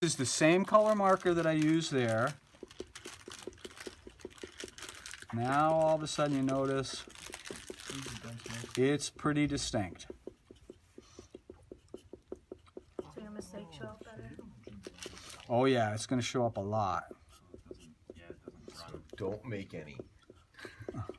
This is the same color marker that I used there. Now all of a sudden you notice it's pretty distinct. So your mistakes show up better. Oh yeah, it's going to show up a lot. Don't make any.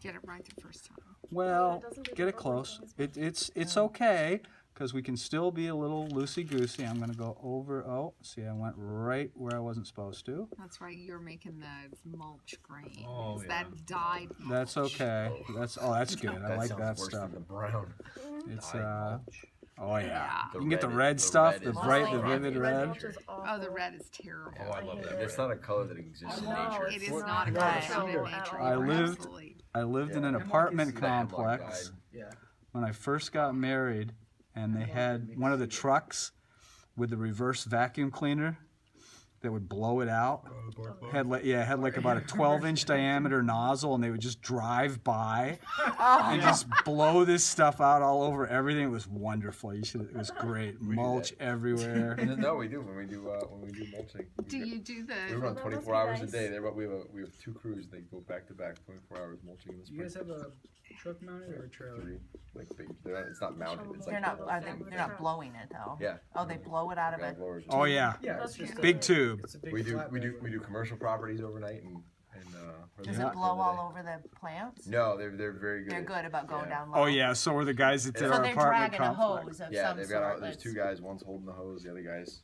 Get it right the first time. Well, it doesn't do get the it close. bubbly It's okay because we can still be a little loosey-goosey. I'm going to go over. Oh, see, I went right where I wasn't supposed to. That's right, you're making the mulch grain. Oh, It's that dyed mulch. That's okay. That's good. I like sounds that worse stuff. than the brown. It's Dyed mulch. oh yeah. Yeah. You can get the The red red stuff, is the the bright, the most vivid Red red. mulch is awful. Oh, the red is terrible. Oh, I love hate that. it. It's not a color that exists in No, nature. It is It's not a not color natural found in at nature. all. I You're lived- absolutely- I lived in Yeah. an Hemlock apartment is the hemlock complex dyed. Yeah. when I first got married, and they had one of the trucks with the reverse vacuum cleaner that would blow it out. Had like about a 12-inch diameter nozzle, and they would just drive by and just blow this stuff out all over everything. It was wonderful. It was great. Mulch everywhere. And no, we do when we do mulching. Do you do We the, run That 24 must be hours a nice. day. We have two crews. They go back to back, 24 hours mulching in the Do you spring. guys have a truck mounted or a trailer? Three, like big. It's not mounted. It's They're like not- the are thing. they're not blowing it though. Yeah. Oh, they blow it out of Yeah, it. blowers. Oh yeah, Yeah, That's it's just big a, tube. It's a big We do flatbed. commercial properties overnight and Does Yeah. it blow all over the plants? No, they're very good. They're at- good about going yeah. down low. Oh yeah. So were the guys that did So our they're apartment dragging a complex. hose of Yeah, some they've sort. got there's that's- two guys. One's holding the hose, the other guy's just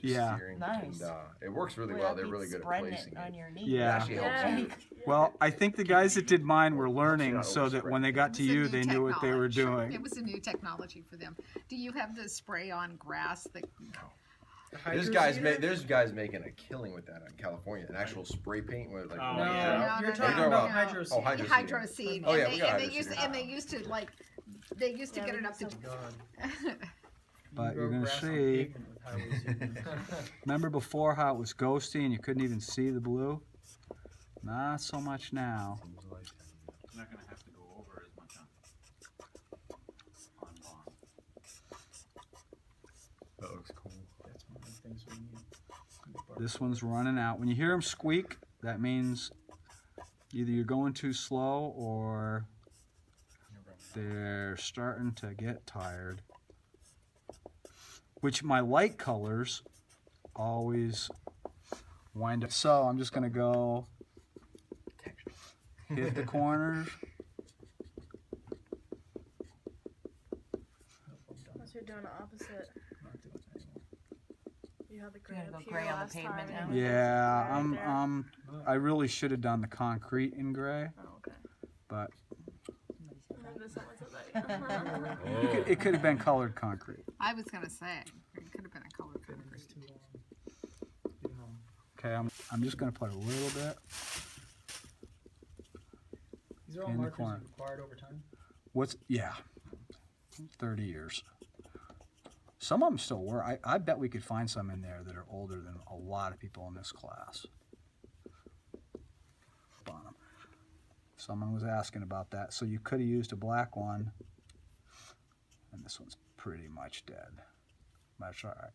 Yeah. steering. Nice. And it works really Boy, well. that They're really beats good at spreading placing it on your knee. It Yeah. actually helps Yeah. you. Well, I think the guys that did mine were learning not so that when they got to It's a you, new they knew what they were technology. It doing. was a new technology for them. Do you have the spray on grass that, There's guys making a killing with that in California. An actual spray paint with like. Oh, No, yeah. you're No, talking no, about no. hydro seed. Oh, hydro seed. hydro seed? Oh, yeah, and we they, got and they hydro used seed. and they used to like they used to Yeah, get we it up to used God. But You you're grow gonna grass on see. pavement with hydro seed. Remember before how it was ghosty and you couldn't even see the blue? Not so much now. Not gonna have to go over as much on lawn. That looks cool. That's one of the things we need. This one's running out. When you hear them squeak, that means either you're going too slow or they're starting to get tired. Which my light colors always wind up. So I'm just gonna go hit the corners. Unless you're doing the opposite. Not doing it anymore. You had the gray You're gonna up go here gray on the last pavement time. now? Yeah, Right there. I really should have done the concrete in gray, Oh, okay. but Maybe someone said that. it could have been colored concrete. I was gonna say it could have been a color concrete. It's too long. Okay, I'm just gonna put a little bit. These are all In the markers corner. you've acquired over time. Yeah, 30 years. Some of them still work. I bet we could find some in there that are older than a lot of people in this class. Bottom. Someone was asking about that. So you could have used a black one, and this one's pretty much dead. That's all right.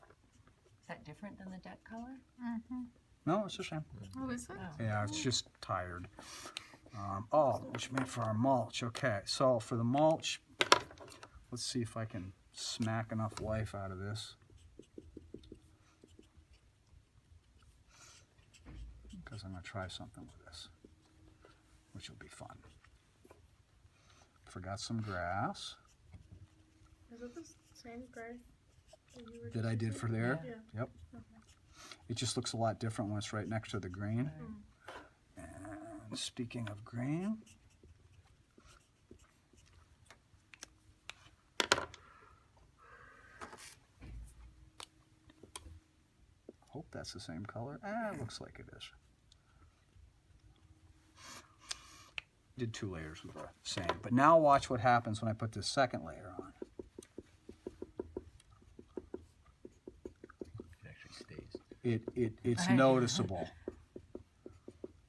Is that different than the deck color? No, it's the same. Oh, is it? Yeah, it's just tired. Which made for our mulch. Okay, so for the mulch, let's see if I can smack enough life out of this. Because I'm going to try something with this, which will be fun. Forgot some grass Is it the same gray that you were that I just did using? for there. Yeah. Yep. It just looks a lot different when it's right next to the green. And speaking of green, hope that's the same color. It looks like it is. Did 2 layers with the same. But now watch what happens when I put this second layer on. It actually stays. It's noticeable.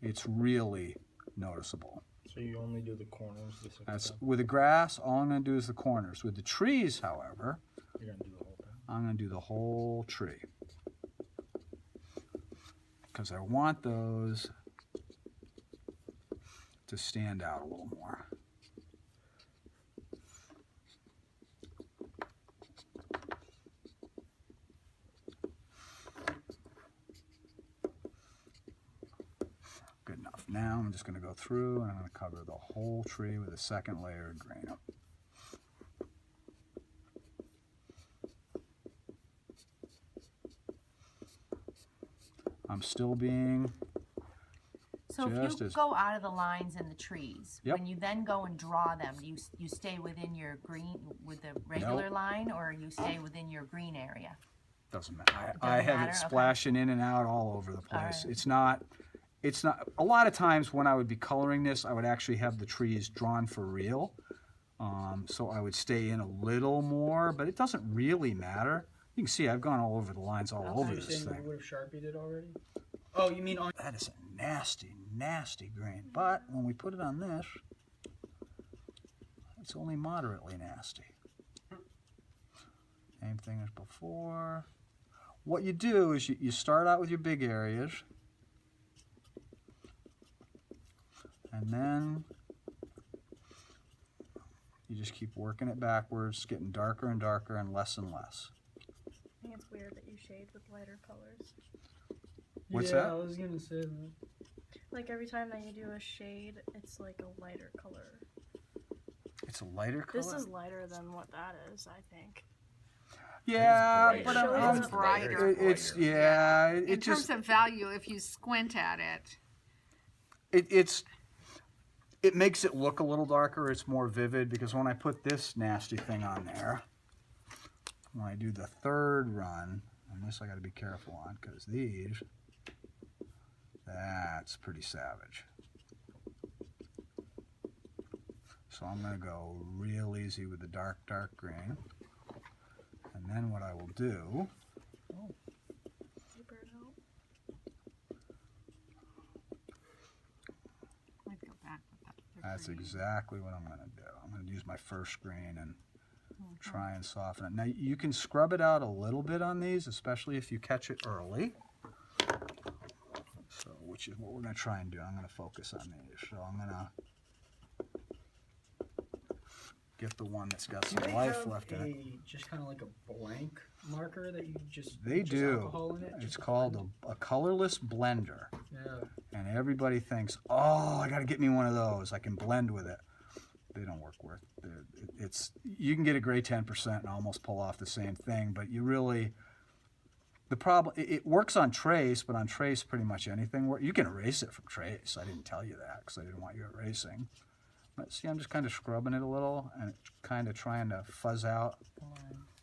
It's really noticeable. So you only do the corners. That's with the grass. All I'm going to do is the corners. With the trees, however, You're gonna do the whole thing. I'm going to do the whole tree. Because I want those to stand out a little more. Good enough. Now I'm just going to go through and I'm going to cover the whole tree with a second layer of green. I'm still being, So Just if you as- go out of the lines in the trees, Yep. when you then go and draw them, you stay within your green, with the regular line, or you stay within your green area? doesn't matter. I Doesn't have matter? it Okay. splashing in and out all over the place. right. It's not, a lot of times when I would be coloring this, I would actually have the trees drawn for real. So I would stay in a little more, but it doesn't really matter. You can see I've gone all over the lines all over You're this saying we thing. would have sharpied it already? Oh, you mean on? That is a nasty, nasty grain. But when we put it on this, it's only moderately nasty. Same thing as before. What you do is you start out with your big areas, and then you just keep working it backwards, getting darker and darker and less. I think it's weird that you shade with lighter colors. What's yeah, that? I was gonna say that. Like every time that you do a shade, it's like a lighter color. It's a lighter color. This is lighter than what that is, I think. Yeah, It's but brighter. I'm, It's brighter. it's yeah. It In just terms of value, if you squint at it, it makes it look a little darker. It's more vivid because when I put this nasty thing on there, when I do the third run, and this I got to be careful on because these, that's pretty savage. So I'm going to go real easy with the dark green. And then what I will do, Paper help. I'd go back with that. that's exactly what I'm going to do. I'm going to use my first green and try and soften it. Now you can scrub it out a little bit on these, especially if you catch it early. So, which is what we're going to try and do. I'm going to focus on these. So I'm going to get the one that's got Do some they life have left in it. just kind of like a blank marker that you just They just do. alcohol in it? It's just to called blend? a colorless blender. Yeah. And everybody thinks, oh, I got to get me one of those. I can blend with it. They don't work worth. It's you can get a gray 10% and almost pull off the same thing, but you really the problem. It works on trace, but on trace, pretty much anything. You can erase it from trace. I didn't tell you that because I didn't want you erasing. But see, I'm just kind of scrubbing it a little and kind of trying to fuzz out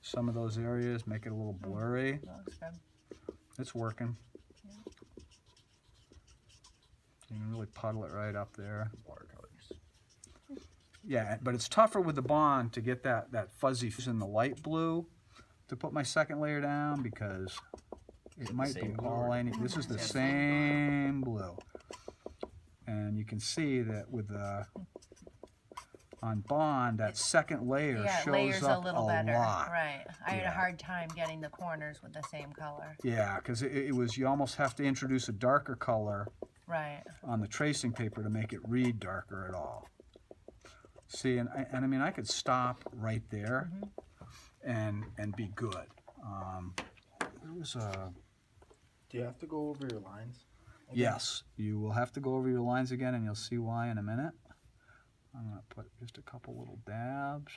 some of those areas, make it a little blurry. Looks good. It's working. You can really puddle it right up there. Watercolors. Yeah, but it's tougher with the Bond to get that fuzzy in the light blue to put my second layer down because it the might be same blue all or- I need. This is the It's the same blue. And you can see that with the on Bond, that second layer Yeah, it shows layers up a little better. lot. Right. I had Yeah. a hard time getting the corners with the same color. Yeah, because it was, you almost have to introduce a darker color Right. on the tracing paper to make it read darker at all. See, and I mean, I could stop right there and be good. There was a, Do you have to go over your lines? yes, you will have to go over your lines again and you'll see why in a minute. I'm going to put just a couple little dabs.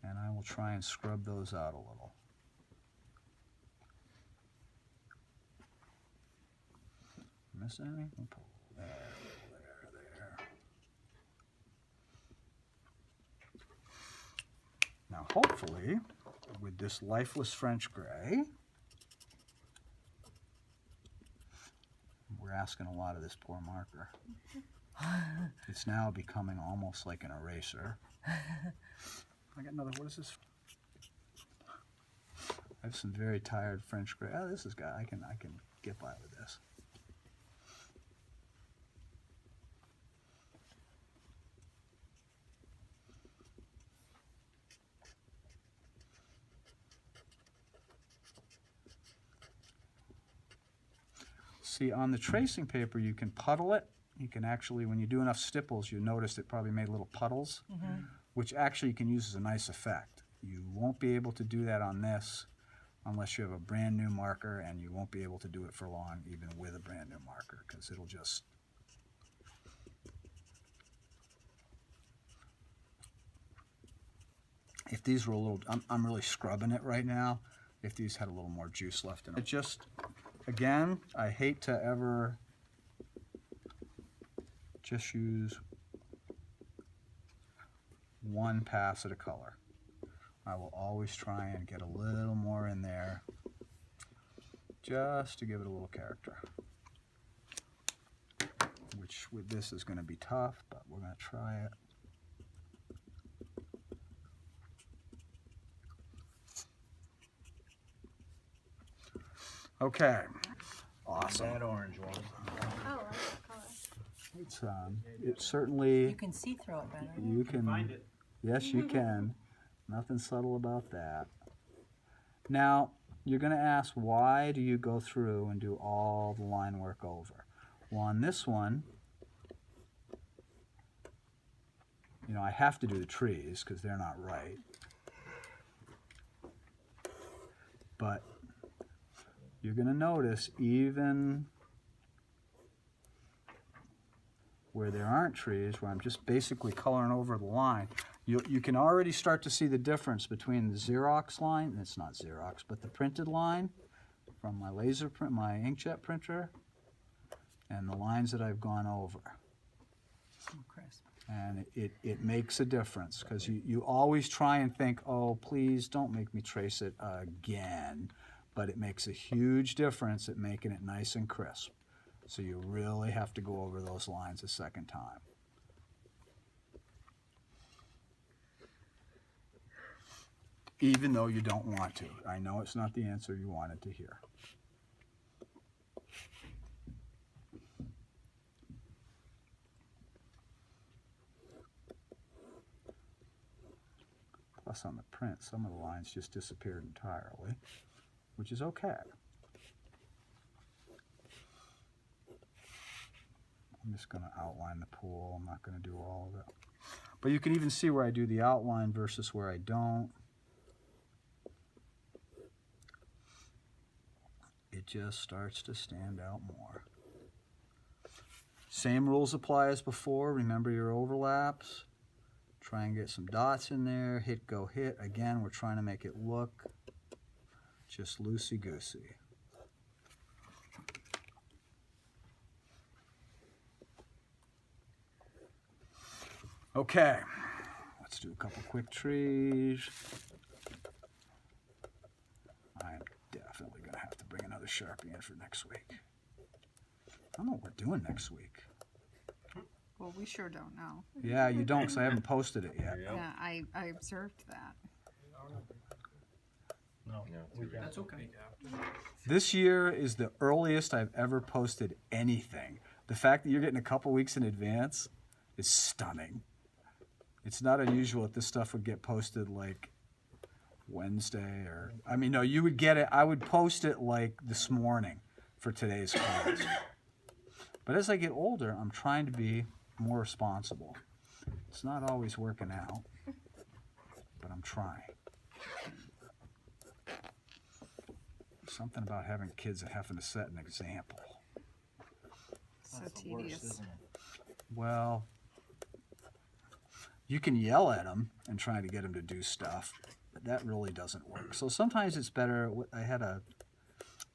And I will try and scrub those out a little. Miss any? We'll pull there, there. Now hopefully, with this lifeless French gray, we're asking a lot of this poor marker. It's now becoming almost like an eraser. I got another, what is this? I have some very tired French gray. Oh, this is good. I can get by with this. See, on the tracing paper, you can puddle it. You can actually, when you do enough stipples, you notice it probably made little puddles, which actually you can use as a nice effect. You won't be able to do that on this unless you have a brand new marker, and you won't be able to do it for long even with a brand new marker, because it'll just... If these were a little, I'm really scrubbing it right now. If these had a little more juice left in them. It just, again, I hate to ever just use one pass at a color. I will always try and get a little more in there just to give it a little character. Which with this is going to be tough, but we're going to try it. Okay, awesome. That orange one. Oh, I like that color. It's certainly, You can see through it better. you can, Find it. yes you can. Nothing subtle about that. Now, you're gonna ask, why do you go through and do all the line work over? Well, on this one, you know, I have to do the trees because they're not right. But you're gonna notice even where there aren't trees, where I'm just basically coloring over the line, you can already start to see the difference between the Xerox line, and it's not Xerox, but the printed line from my laser print, my inkjet printer, and the lines that I've gone over. Crisp. And it makes a difference, because you always try and think, oh, please don't make me trace it again. But it makes a huge difference at making it nice and crisp. So you really have to go over those lines a second time. Even though you don't want to. I know it's not the answer you wanted to hear. Plus on the print, some of the lines just disappeared entirely, which is okay. I'm just going to outline the pool. I'm not going to do all of it. But you can even see where I do the outline versus where I don't. It just starts to stand out more. Same rules apply as before. Remember your overlaps. Try and get some dots in there. Hit, go, hit. Again, we're trying to make it look just loosey-goosey. Okay, let's do a couple quick trees. I'm definitely going to have to bring another Sharpie in for next week. I don't know what we're doing next week. Well, we sure don't know. Yeah, you don't, because I haven't posted it yet. Yeah, I observed that. No, that's okay. This year is the earliest I've ever posted anything. The fact that you're getting a couple weeks in advance is stunning. It's not unusual that this stuff would get posted like Wednesday or, I mean, no, you would get it, I would post it like this morning for today's class. But as I get older, I'm trying to be more responsible. It's not always working out, but I'm trying. Something about having kids that having to set an example. So tedious. Well, you can yell at them and try to get them to do stuff, but that really doesn't work. So sometimes it's better. I had a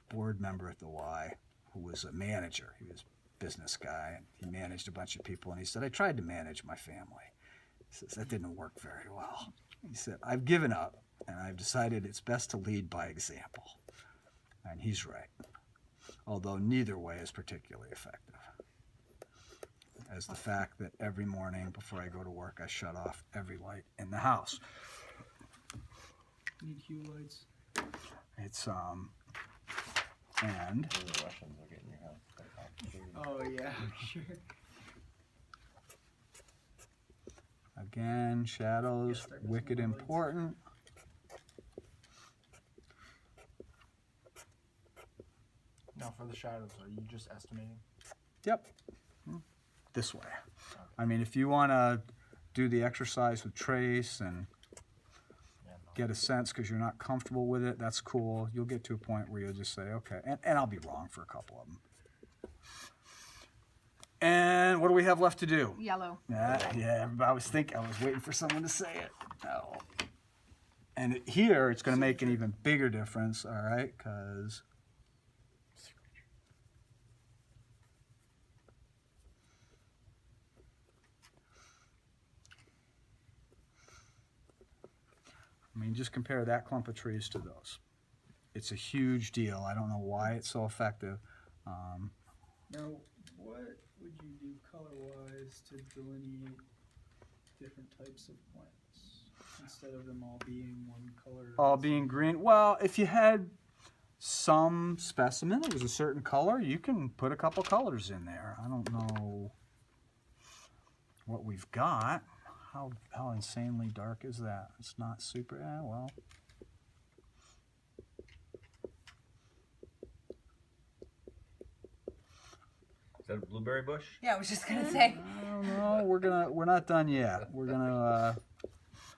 board member at the Y who was a manager. He was a business guy, and he managed a bunch of people, and he said, I tried to manage my family. He says, that didn't work very well. He said, I've given up, and I've decided it's best to lead by example. And he's right, although neither way is particularly effective. As the fact that every morning before I go to work, I shut off every light in the house. Need hue lights. It's, and The Russians will get in your house. Oh yeah, sure. again, shadows, Start with wicked some lights. important. Now for the shadows? Are you just estimating? Yep. This way. I mean, if you want to do the exercise with trace and Yeah, no. get a sense because you're not comfortable with it, that's cool. You'll get to a point where you'll just say, okay, and I'll be wrong for a couple of them. And what do we have left to do? Yellow. Yeah, I was waiting for someone to say it. Oh. And here, it's going to make an even bigger difference, all right, because I mean, just compare that clump of trees to those. It's a huge deal. I don't know why it's so effective. Now, what would you do color-wise to delineate different types of plants instead of them all being one color? All being green. Well, if you had some specimen that was a certain color, you can put a couple colors in there. I don't know what we've got. How insanely dark is that? It's not super, well. Is that a blueberry bush? Yeah, I was just gonna say. I don't know. We're not done yet. We're gonna